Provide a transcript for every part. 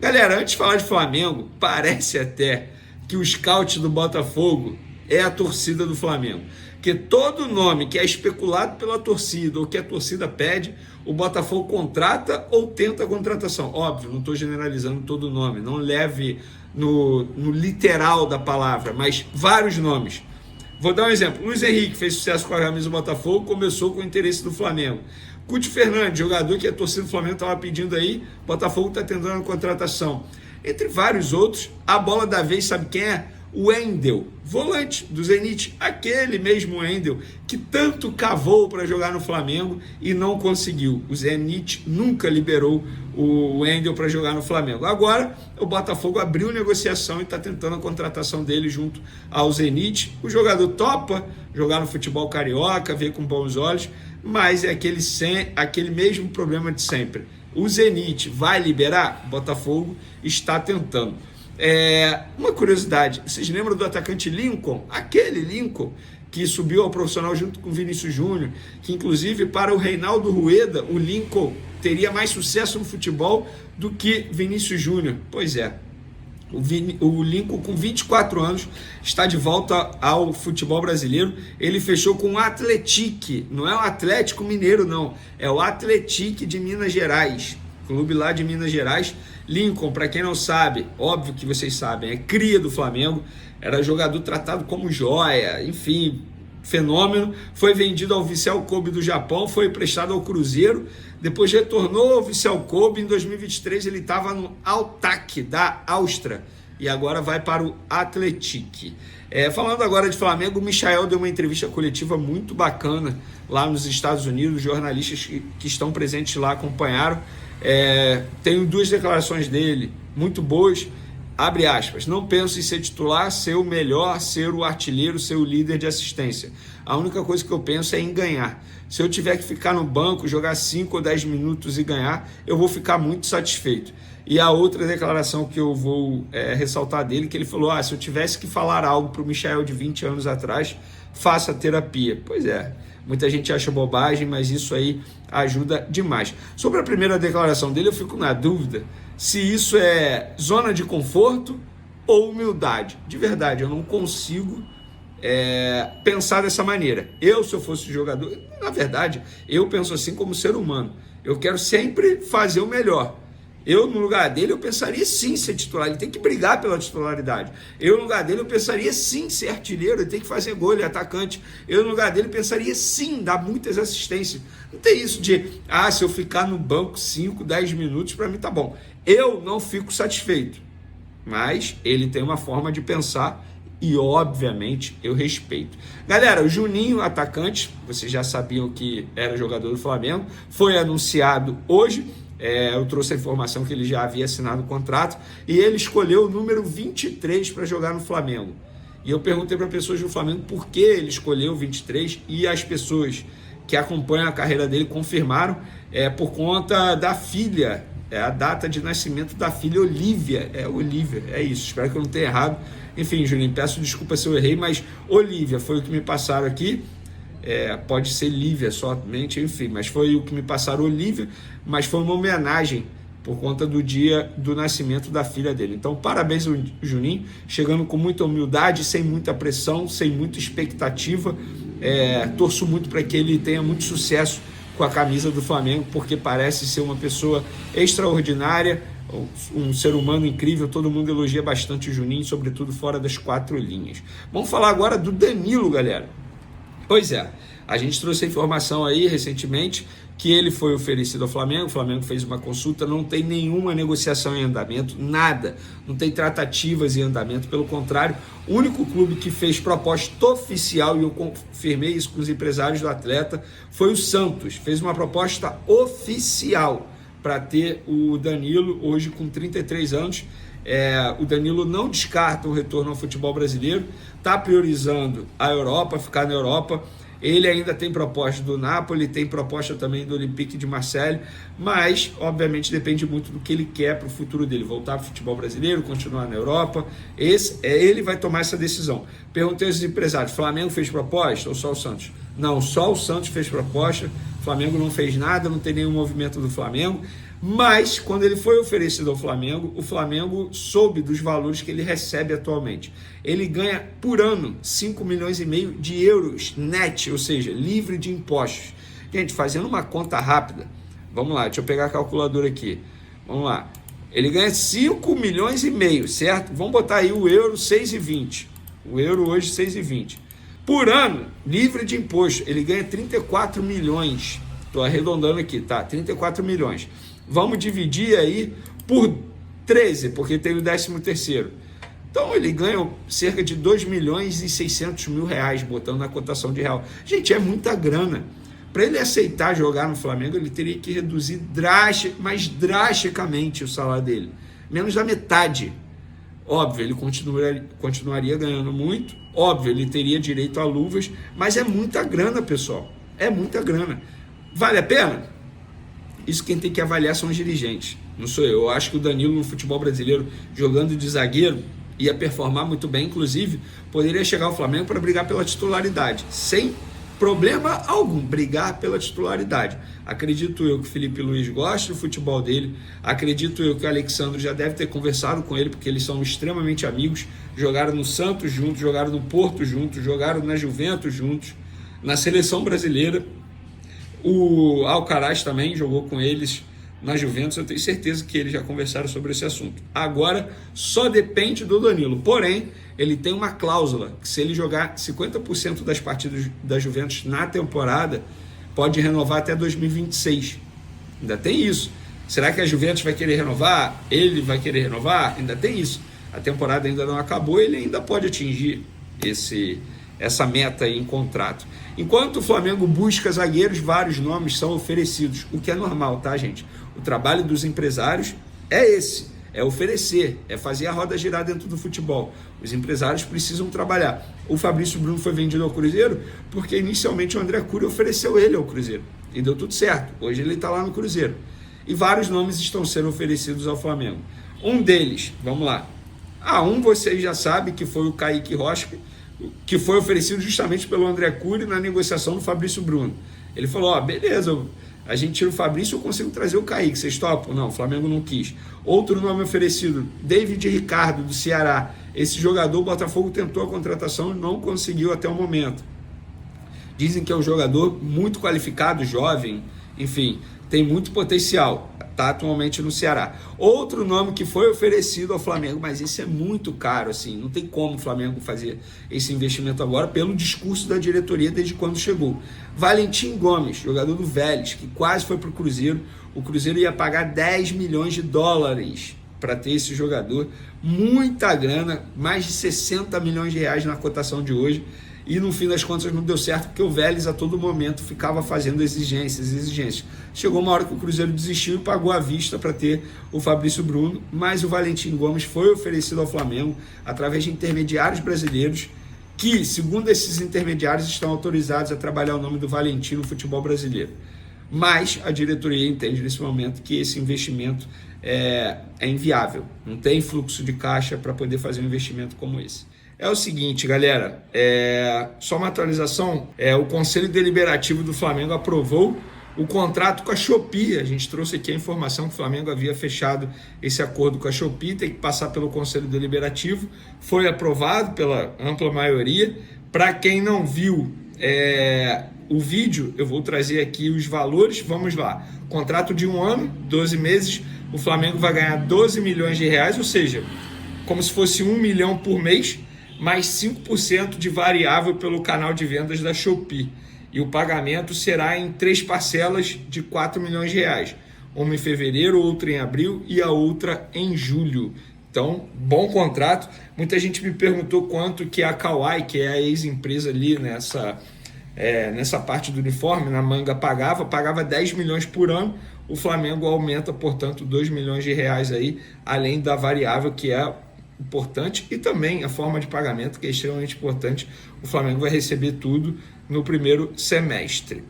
Galera, antes de falar de Flamengo, parece até que o scout do Botafogo é a torcida do Flamengo. Que todo nome que é especulado pela torcida ou que a torcida pede, o Botafogo contrata ou tenta a contratação. Óbvio, não estou generalizando todo nome, não leve no literal da palavra, mas vários nomes. Vou dar um exemplo. Luiz Henrique fez sucesso com a camisa do Botafogo, começou com o interesse do Flamengo. Cúcio Fernandes, jogador que a torcida do Flamengo estava pedindo aí, o Botafogo está tentando a contratação. Entre vários outros, a bola da vez, sabe quem é? O Wendel, volante do Zenit, aquele mesmo Wendel que tanto cavou para jogar no Flamengo e não conseguiu. O Zenit nunca liberou o Wendel para jogar no Flamengo. Agora, o Botafogo abriu negociação e está tentando a contratação dele junto ao Zenit. O jogador topa jogar no futebol carioca, vê com bons olhos, mas é aquele mesmo problema de sempre. O Zenit vai liberar? O Botafogo está tentando. Uma curiosidade, vocês lembram do atacante Lincoln? Aquele Lincoln que subiu ao profissional junto com o Vinícius Júnior, que inclusive para o Reinaldo Rueda, o Lincoln teria mais sucesso no futebol do que Vinícius Júnior. Pois é, o Lincoln com 24 anos está de volta ao futebol brasileiro. Ele fechou com o Atlético, não é o Atlético Mineiro não, é o Atlético de Minas Gerais, clube lá de Minas Gerais. Lincoln, para quem não sabe, óbvio que vocês sabem, é cria do Flamengo, era jogador tratado como joia, enfim, fenômeno. Foi vendido ao Vissel Kobe do Japão, foi emprestado ao Cruzeiro, depois retornou ao Vissel Kobe. Em 2023 ele estava no Al-Tak da Áustria e agora vai para o Atlético. Falando agora de Flamengo, o Michael deu uma entrevista coletiva muito bacana lá nos Estados Unidos. Os jornalistas que estão presentes lá acompanharam. Tenho duas declarações dele muito boas. Abre aspas: não penso em ser titular, ser o melhor, ser o artilheiro, ser o líder de assistência. A única coisa que eu penso é em ganhar. Se eu tiver que ficar no banco, jogar 5 ou 10 minutos e ganhar, eu vou ficar muito satisfeito. E a outra declaração que eu vou ressaltar dele, que ele falou: se eu tivesse que falar algo para o Michael de 20 anos atrás, faça terapia. Pois é, muita gente acha bobagem, mas isso aí ajuda demais. Sobre a primeira declaração dele, eu fico na dúvida se isso é zona de conforto ou humildade. De verdade, eu não consigo pensar dessa maneira. Se eu fosse jogador, na verdade, eu penso assim como ser humano. Eu quero sempre fazer o melhor. No lugar dele, eu pensaria sim ser titular. Ele tem que brigar pela titularidade. No lugar dele, eu pensaria sim ser artilheiro. Ele tem que fazer gol, ele é atacante. No lugar dele, eu pensaria sim dar muitas assistências. Não tem isso de, se eu ficar no banco 5, 10 minutos, para mim tá bom. Eu não fico satisfeito. Mas ele tem uma forma de pensar e, obviamente, eu respeito. Galera, o Juninho, atacante, vocês já sabiam que era jogador do Flamengo, foi anunciado hoje. Eu trouxe a informação que ele já havia assinado o contrato e ele escolheu o número 23 para jogar no Flamengo. E eu perguntei para pessoas do Flamengo por que ele escolheu o 23 e as pessoas que acompanham a carreira dele confirmaram por conta da filha, a data de nascimento da filha Olivia. Olivia, é isso, espero que eu não tenha errado. Enfim, Juninho, peço desculpa se eu errei, mas Olivia foi o que me passaram aqui. Pode ser Lívia somente, enfim, mas foi o que me passaram, Olivia, mas foi uma homenagem por conta do dia do nascimento da filha dele. Então, parabéns ao Juninho, chegando com muita humildade, sem muita pressão, sem muita expectativa. Torço muito para que ele tenha muito sucesso com a camisa do Flamengo, porque parece ser uma pessoa extraordinária, um ser humano incrível. Todo mundo elogia bastante o Juninho, sobretudo fora das 4 linhas. Vamos falar agora do Danilo, galera. Pois é, a gente trouxe a informação aí recentemente que ele foi oferecido ao Flamengo. O Flamengo fez uma consulta, não tem nenhuma negociação em andamento, nada, não tem tratativas em andamento, pelo contrário, o único clube que fez proposta oficial, e eu confirmei isso com os empresários do atleta, foi o Santos. Fez uma proposta oficial para ter o Danilo, hoje com 33 anos. O Danilo não descarta o retorno ao futebol brasileiro, está priorizando a Europa, ficar na Europa. Ele ainda tem proposta do Napoli, tem proposta também do Olympique de Marseille, mas obviamente depende muito do que ele quer para o futuro dele, voltar para o futebol brasileiro, continuar na Europa. Ele vai tomar essa decisão. Perguntei aos empresários: Flamengo fez proposta ou só o Santos? Não, só o Santos fez proposta, o Flamengo não fez nada, não tem nenhum movimento do Flamengo. Mas, quando ele foi oferecido ao Flamengo, o Flamengo soube dos valores que ele recebe atualmente. Ele ganha por ano 5,5 milhões de euros net, ou seja, livre de impostos. Gente, fazendo uma conta rápida, vamos lá, deixa eu pegar a calculadora aqui. Vamos lá. Ele ganha 5,5 milhões, certo? Vamos botar aí o euro 6,20. O euro hoje 6,20. Por ano, livre de imposto, ele ganha 34 milhões. Estou arredondando aqui, tá? 34 milhões. Vamos dividir aí por 13, porque tem o 13º. Então ele ganha cerca de 2 milhões e 600 mil reais, botando na cotação de real. Gente, é muita grana. Para ele aceitar jogar no Flamengo, ele teria que reduzir drasticamente o salário dele. Menos da metade. Óbvio, ele continuaria ganhando muito. Óbvio, ele teria direito a luvas. Mas é muita grana, pessoal. É muita grana. Vale a pena? Isso quem tem que avaliar são os dirigentes. Não sou eu. Eu acho que o Danilo no futebol brasileiro, jogando de zagueiro, ia performar muito bem. Inclusive, poderia chegar ao Flamengo para brigar pela titularidade. Sem problema algum, brigar pela titularidade. Acredito eu que o Felipe Luiz gosta do futebol dele. Acredito eu que o Alexandre já deve ter conversado com ele, porque eles são extremamente amigos. Jogaram no Santos juntos, jogaram no Porto juntos, jogaram na Juventus juntos, na seleção brasileira. O Alcaraz também jogou com eles na Juventus. Eu tenho certeza que eles já conversaram sobre esse assunto. Agora, só depende do Danilo. Porém, ele tem uma cláusula que se ele jogar 50% das partidas da Juventus na temporada, pode renovar até 2026. Ainda tem isso. Será que a Juventus vai querer renovar? Ele vai querer renovar? Ainda tem isso. A temporada ainda não acabou, ele ainda pode atingir essa meta aí em contrato. Enquanto o Flamengo busca zagueiros, vários nomes são oferecidos, o que é normal, tá, gente? O trabalho dos empresários é esse, é oferecer, é fazer a roda girar dentro do futebol. Os empresários precisam trabalhar. O Fabrício Bruno foi vendido ao Cruzeiro porque inicialmente o André Cury ofereceu ele ao Cruzeiro e deu tudo certo. Hoje ele está lá no Cruzeiro. E vários nomes estão sendo oferecidos ao Flamengo. Um deles, vamos lá. Um vocês já sabem que foi o Kaique Rocha, que foi oferecido justamente pelo André Cury na negociação do Fabrício Bruno. Ele falou, beleza, a gente tira o Fabrício, eu consigo trazer o Kaique, vocês topam? Não, o Flamengo não quis. Outro nome oferecido, David Ricardo, do Ceará. Esse jogador, o Botafogo tentou a contratação e não conseguiu até o momento. Dizem que é um jogador muito qualificado, jovem, enfim, tem muito potencial. Está atualmente no Ceará. Outro nome que foi oferecido ao Flamengo, mas esse é muito caro, assim, não tem como o Flamengo fazer esse investimento agora pelo discurso da diretoria desde quando chegou. Valentim Gomes, jogador do Vélez, que quase foi para o Cruzeiro. O Cruzeiro ia pagar 10 milhões de dólares para ter esse jogador. Muita grana, mais de 60 milhões de reais na cotação de hoje. E no fim das contas não deu certo, porque o Vélez a todo momento ficava fazendo exigências. Chegou uma hora que o Cruzeiro desistiu e pagou à vista para ter o Fabrício Bruno, mas o Valentim Gomes foi oferecido ao Flamengo através de intermediários brasileiros que, segundo esses intermediários, estão autorizados a trabalhar o nome do Valentim no futebol brasileiro. Mas a diretoria entende nesse momento que esse investimento é inviável, não tem fluxo de caixa para poder fazer um investimento como esse. É o seguinte, galera, só uma atualização, o Conselho Deliberativo do Flamengo aprovou o contrato com a Shopee. A gente trouxe aqui a informação que o Flamengo havia fechado esse acordo com a Shopee, tem que passar pelo Conselho Deliberativo, foi aprovado pela ampla maioria. Para quem não viu o vídeo, eu vou trazer aqui os valores, vamos lá. Contrato de 1 ano, 12 meses, o Flamengo vai ganhar 12 milhões de reais, ou seja, como se fosse 1 milhão por mês, mais 5% de variável pelo canal de vendas da Shopee. E o pagamento será em 3 parcelas de 4 milhões de reais. Uma em fevereiro, outra em abril e a outra em julho. Então, bom contrato. Muita gente me perguntou quanto que a Kawai, que é a ex-empresa ali nessa parte do uniforme, na manga, pagava 10 milhões por ano. O Flamengo aumenta, portanto, 2 milhões de reais aí, além da variável que é importante, e também a forma de pagamento, que é extremamente importante. O Flamengo vai receber tudo no primeiro semestre.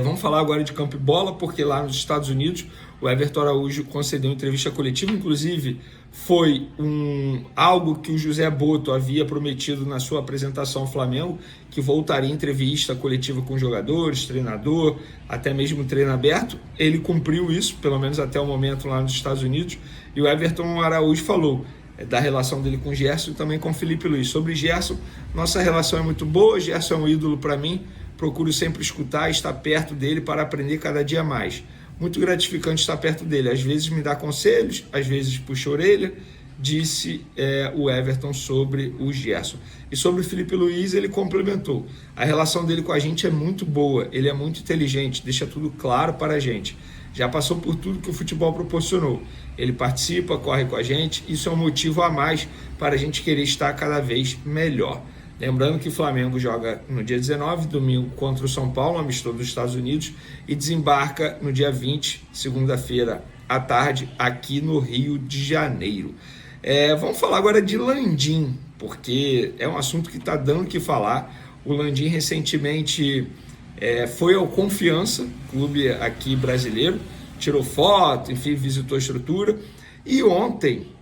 Vamos falar agora de campo e bola, porque lá nos Estados Unidos O Everton Araújo concedeu entrevista coletiva, inclusive foi algo que o José Boto havia prometido na sua apresentação ao Flamengo, que voltaria em entrevista coletiva com jogadores, treinador, até mesmo treino aberto. Ele cumpriu isso, pelo menos até o momento lá nos Estados Unidos, e o Everton Araújo falou da relação dele com o Gerson e também com o Felipe Luiz. Sobre Gerson, nossa relação é muito boa, Gerson é um ídolo para mim, procuro sempre escutar e estar perto dele para aprender cada dia mais. Muito gratificante estar perto dele, às vezes me dá conselhos, às vezes puxa a orelha, disse o Everton sobre o Gerson. E sobre o Felipe Luiz, ele complementou: a relação dele com a gente é muito boa, ele é muito inteligente, deixa tudo claro para a gente. Já passou por tudo que o futebol proporcionou. Ele participa, corre com a gente, isso é um motivo a mais para a gente querer estar cada vez melhor. Lembrando que o Flamengo joga no dia 19, domingo, contra o São Paulo, amistoso dos Estados Unidos, e desembarca no dia 20, segunda-feira à tarde, aqui no Rio de Janeiro. Vamos falar agora de Landim, porque é um assunto que está dando o que falar. O Landim recentemente foi ao Confiança, clube aqui brasileiro, tirou foto, enfim, visitou a estrutura, e ontem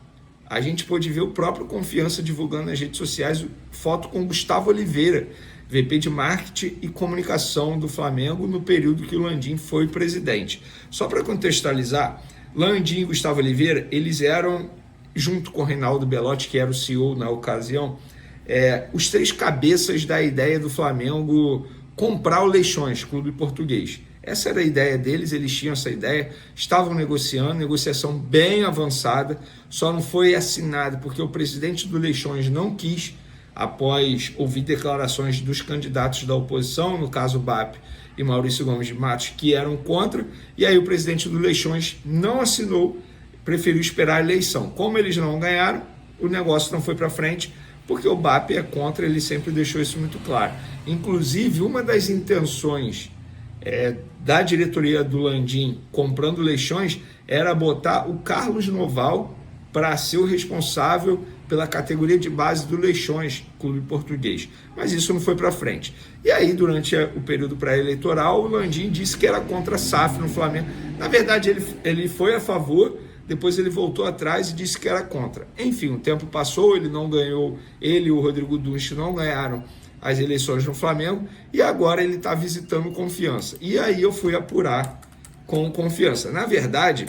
a gente pôde ver o próprio Confiança divulgando nas redes sociais foto com Gustavo Oliveira, VP de Marketing e Comunicação do Flamengo, no período que o Landim foi presidente. Só para contextualizar, Landim e Gustavo Oliveira, eles eram, junto com o Reinaldo Belotti, que era o CEO na ocasião, os três cabeças da ideia do Flamengo comprar o Leixões, clube português. Essa era a ideia deles, eles tinham essa ideia, estavam negociando, negociação bem avançada, só não foi assinado porque o presidente do Leixões não quis, após ouvir declarações dos candidatos da oposição, no caso BAP e Maurício Gomes de Matos, que eram contra, e aí o presidente do Leixões não assinou, preferiu esperar a eleição. Como eles não ganharam, o negócio não foi para frente, porque o BAP é contra, ele sempre deixou isso muito claro. Inclusive, uma das intenções da diretoria do Landim comprando Leixões era botar o Carlos Noval para ser o responsável pela categoria de base do Leixões, clube português. Mas isso não foi para frente. E aí, durante o período pré-eleitoral, o Landim disse que era contra a SAF no Flamengo. Na verdade, ele foi a favor, depois ele voltou atrás e disse que era contra. Enfim, o tempo passou, ele não ganhou, ele e o Rodrigo Dunst não ganharam as eleições no Flamengo, e agora ele está visitando o Confiança. E aí eu fui apurar com o Confiança. Na verdade,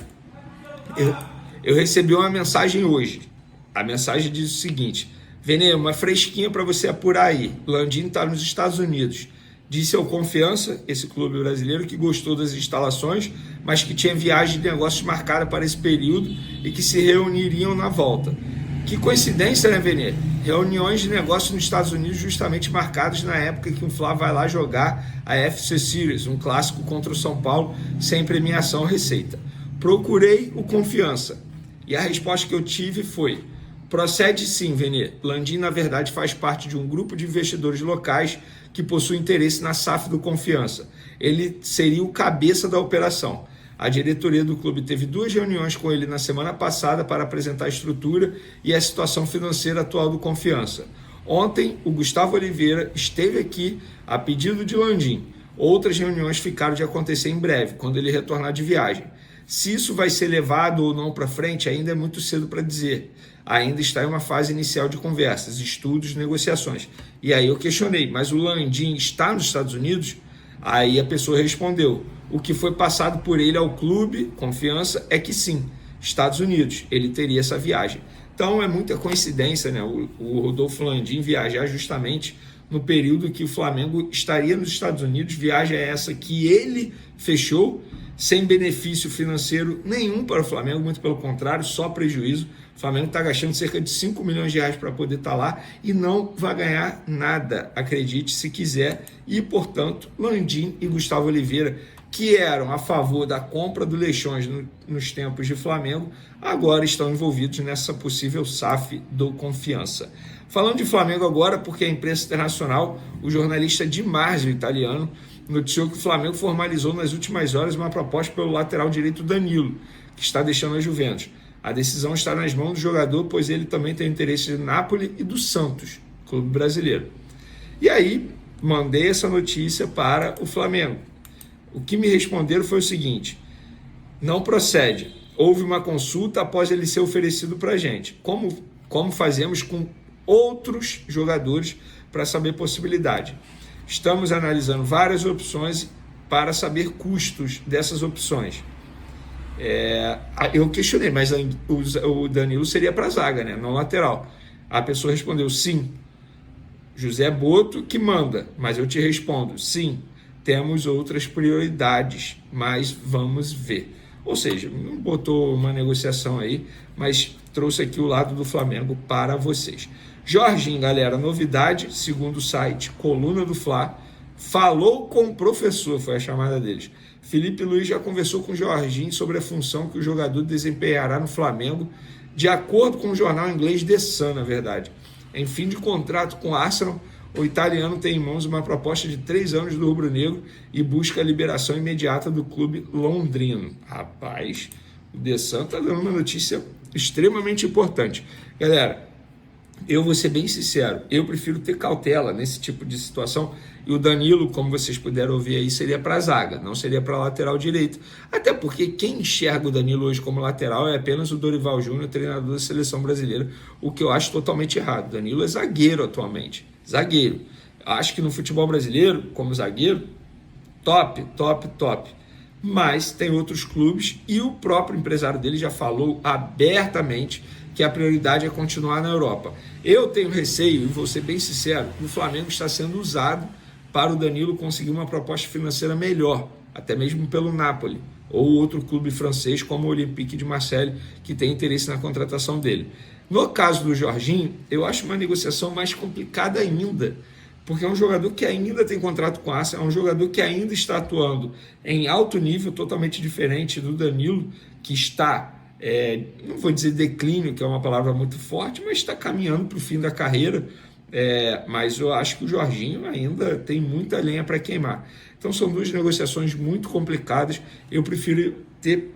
eu recebi uma mensagem hoje. A mensagem diz o seguinte: Venê, uma fresquinha para você apurar aí. Landim está nos Estados Unidos. Disse ao Confiança, esse clube brasileiro, que gostou das instalações, mas que tinha viagem de negócios marcada para esse período e que se reuniriam na volta. Que coincidência, né, Venê? Reuniões de negócio nos Estados Unidos justamente marcadas na época que o Flá vai lá jogar a FC Series, um clássico contra o São Paulo, sem premiação ou receita. Procurei o Confiança e a resposta que eu tive foi: procede sim, Venê. Landim, na verdade, faz parte de um grupo de investidores locais que possui interesse na SAF do Confiança. Ele seria o cabeça da operação. A diretoria do clube teve 2 reuniões com ele na semana passada para apresentar a estrutura e a situação financeira atual do Confiança. Ontem, o Gustavo Oliveira esteve aqui a pedido de Landim. Outras reuniões ficaram de acontecer em breve, quando ele retornar de viagem. Se isso vai ser levado ou não para frente, ainda é muito cedo para dizer. Ainda está em uma fase inicial de conversas, estudos, negociações. E aí eu questionei: mas o Landim está nos Estados Unidos? Aí a pessoa respondeu: o que foi passado por ele ao clube Confiança é que sim, Estados Unidos, ele teria essa viagem. Então é muita coincidência, né, o Rodolfo Landim viajar justamente no período que o Flamengo estaria nos Estados Unidos. Viagem é essa que ele fechou, sem benefício financeiro nenhum para o Flamengo, muito pelo contrário, só prejuízo. O Flamengo está gastando cerca de 5 milhões de reais para poder estar lá e não vai ganhar nada, acredite se quiser. E, portanto, Landim e Gustavo Oliveira, que eram a favor da compra do Leixões nos tempos de Flamengo, agora estão envolvidos nessa possível SAF do Confiança. Falando de Flamengo agora, porque a imprensa internacional, o jornalista Di Marzio, italiano, noticiou que o Flamengo formalizou nas últimas horas uma proposta pelo lateral direito Danilo, que está deixando a Juventus. A decisão está nas mãos do jogador, pois ele também tem interesse de Napoli e do Santos, clube brasileiro. E aí, mandei essa notícia para o Flamengo. O que me responderam foi o seguinte: Não procede. Houve uma consulta após ele ser oferecido para a gente. Como fazemos com outros jogadores para saber possibilidade? Estamos analisando várias opções para saber custos dessas opções. Eu questionei, mas o Danilo seria para a zaga, né? Não lateral. A pessoa respondeu sim. José Boto que manda, mas eu te respondo sim. Temos outras prioridades, mas vamos ver. Ou seja, não botou uma negociação aí, mas trouxe aqui o lado do Flamengo para vocês. Jorginho, galera, novidade, segundo o site Coluna do Fla, falou com o professor, foi a chamada deles. Felipe Luiz já conversou com o Jorginho sobre a função que o jogador desempenhará no Flamengo, de acordo com o jornal inglês The Sun, na verdade. Em fim de contrato com o Arsenal, o italiano tem em mãos uma proposta de 3 anos do rubro-negro e busca a liberação imediata do clube londrino. Rapaz, o The Sun está dando uma notícia extremamente importante. Galera, eu vou ser bem sincero, eu prefiro ter cautela nesse tipo de situação, e o Danilo, como vocês puderam ouvir aí, seria para a zaga, não seria para a lateral direito, até porque quem enxerga o Danilo hoje como lateral é apenas o Dorival Júnior, treinador da seleção brasileira, o que eu acho totalmente errado. O Danilo é zagueiro atualmente, zagueiro. Acho que no futebol brasileiro, como zagueiro, top, mas tem outros clubes e o próprio empresário dele já falou abertamente que a prioridade é continuar na Europa. Eu tenho receio, e vou ser bem sincero, o Flamengo está sendo usado para o Danilo conseguir uma proposta financeira melhor, até mesmo pelo Napoli, ou outro clube francês como o Olympique de Marseille, que tem interesse na contratação dele. No caso do Jorginho, eu acho uma negociação mais complicada ainda, porque é um jogador que ainda tem contrato com a Arsenal, é um jogador que ainda está atuando em alto nível, totalmente diferente do Danilo, que está, não vou dizer declínio, que é uma palavra muito forte, mas está caminhando para o fim da carreira, mas eu acho que o Jorginho ainda tem muita lenha para queimar. Então são duas negociações muito complicadas, eu prefiro ter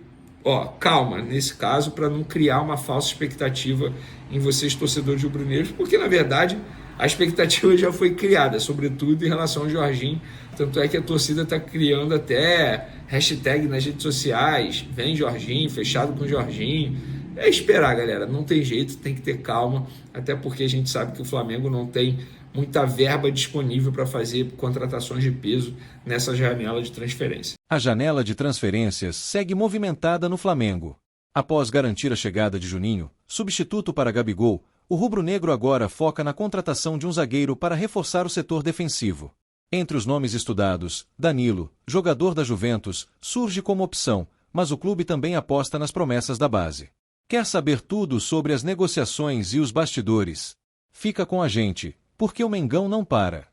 calma nesse caso, para não criar uma falsa expectativa em vocês, torcedores rubro-negros, porque na verdade a expectativa já foi criada, sobretudo em relação ao Jorginho, tanto é que a torcida está criando até hashtag nas redes sociais, vem Jorginho, fechado com Jorginho. É esperar, galera, não tem jeito, tem que ter calma, até porque a gente sabe que o Flamengo não tem muita verba disponível para fazer contratações de peso nessa janela de transferência. A janela de transferências segue movimentada no Flamengo. Após garantir a chegada de Juninho, substituto para Gabigol, o rubro-negro agora foca na contratação de um zagueiro para reforçar o setor defensivo. Entre os nomes estudados, Danilo, jogador da Juventus, surge como opção, mas o clube também aposta nas promessas da base. Quer saber tudo sobre as negociações e os bastidores? Fica com a gente, porque o Mengão não para.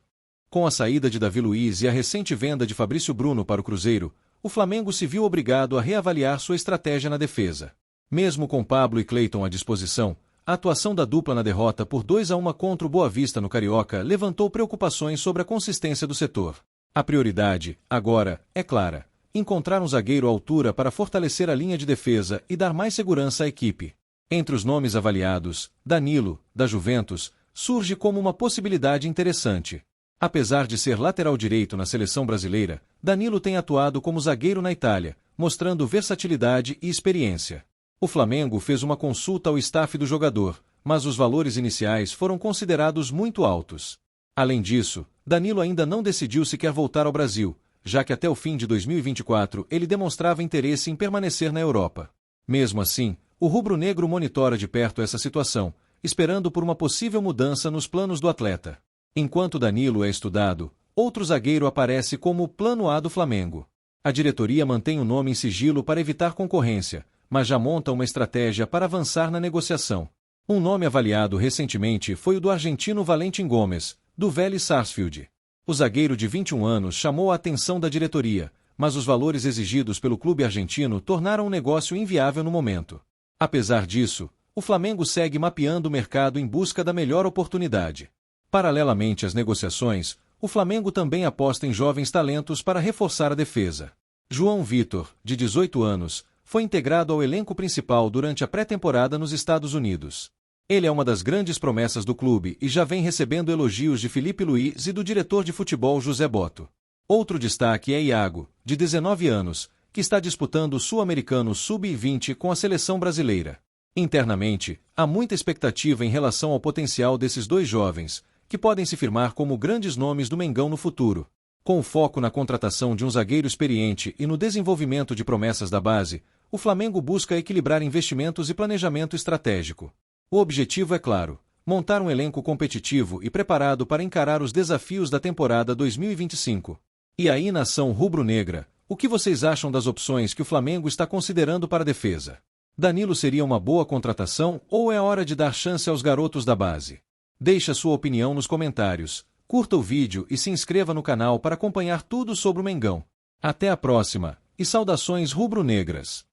Com a saída de Davi Luiz e a recente venda de Fabrício Bruno para o Cruzeiro, o Flamengo se viu obrigado a reavaliar sua estratégia na defesa. Mesmo com Pablo e Cleiton à disposição, a atuação da dupla na derrota por 2-1 contra o Boa Vista no Carioca levantou preocupações sobre a consistência do setor. A prioridade, agora, é clara: encontrar um zagueiro à altura para fortalecer a linha de defesa e dar mais segurança à equipe. Entre os nomes avaliados, Danilo, da Juventus, surge como uma possibilidade interessante. Apesar de ser lateral direito na seleção brasileira, Danilo tem atuado como zagueiro na Itália, mostrando versatilidade e experiência. O Flamengo fez uma consulta ao staff do jogador, mas os valores iniciais foram considerados muito altos. Além disso, Danilo ainda não decidiu se quer voltar ao Brasil, já que até o fim de 2024 ele demonstrava interesse em permanecer na Europa. Mesmo assim, o rubro-negro monitora de perto essa situação, esperando por uma possível mudança nos planos do atleta. Enquanto Danilo é estudado, outro zagueiro aparece como plano A do Flamengo. A diretoria mantém o nome em sigilo para evitar concorrência, mas já monta uma estratégia para avançar na negociação. Um nome avaliado recentemente foi o do argentino Valentim Gomes, do Vélez Sarsfield. O zagueiro de 21 anos chamou a atenção da diretoria, mas os valores exigidos pelo clube argentino tornaram o negócio inviável no momento. Apesar disso, o Flamengo segue mapeando o mercado em busca da melhor oportunidade. Paralelamente às negociações, o Flamengo também aposta em jovens talentos para reforçar a defesa. João Vitor, de 18 anos, foi integrado ao elenco principal durante a pré-temporada nos Estados Unidos. Ele é uma das grandes promessas do clube e já vem recebendo elogios de Felipe Luiz e do diretor de futebol José Boto. Outro destaque é Iago, de 19 anos, que está disputando o Sul-Americano Sub-20 com a seleção brasileira. Internamente, há muita expectativa em relação ao potencial desses dois jovens, que podem se firmar como grandes nomes do Mengão no futuro. Com o foco na contratação de um zagueiro experiente e no desenvolvimento de promessas da base, o Flamengo busca equilibrar investimentos e planejamento estratégico. O objetivo é claro: montar um elenco competitivo e preparado para encarar os desafios da temporada 2025. E aí, nação rubro-negra, o que vocês acham das opções que o Flamengo está considerando para a defesa? Danilo seria uma boa contratação ou é hora de dar chance aos garotos da base? Deixe a sua opinião nos comentários, curta o vídeo e se inscreva no canal para acompanhar tudo sobre o Mengão. Até a próxima, e saudações rubro-negras!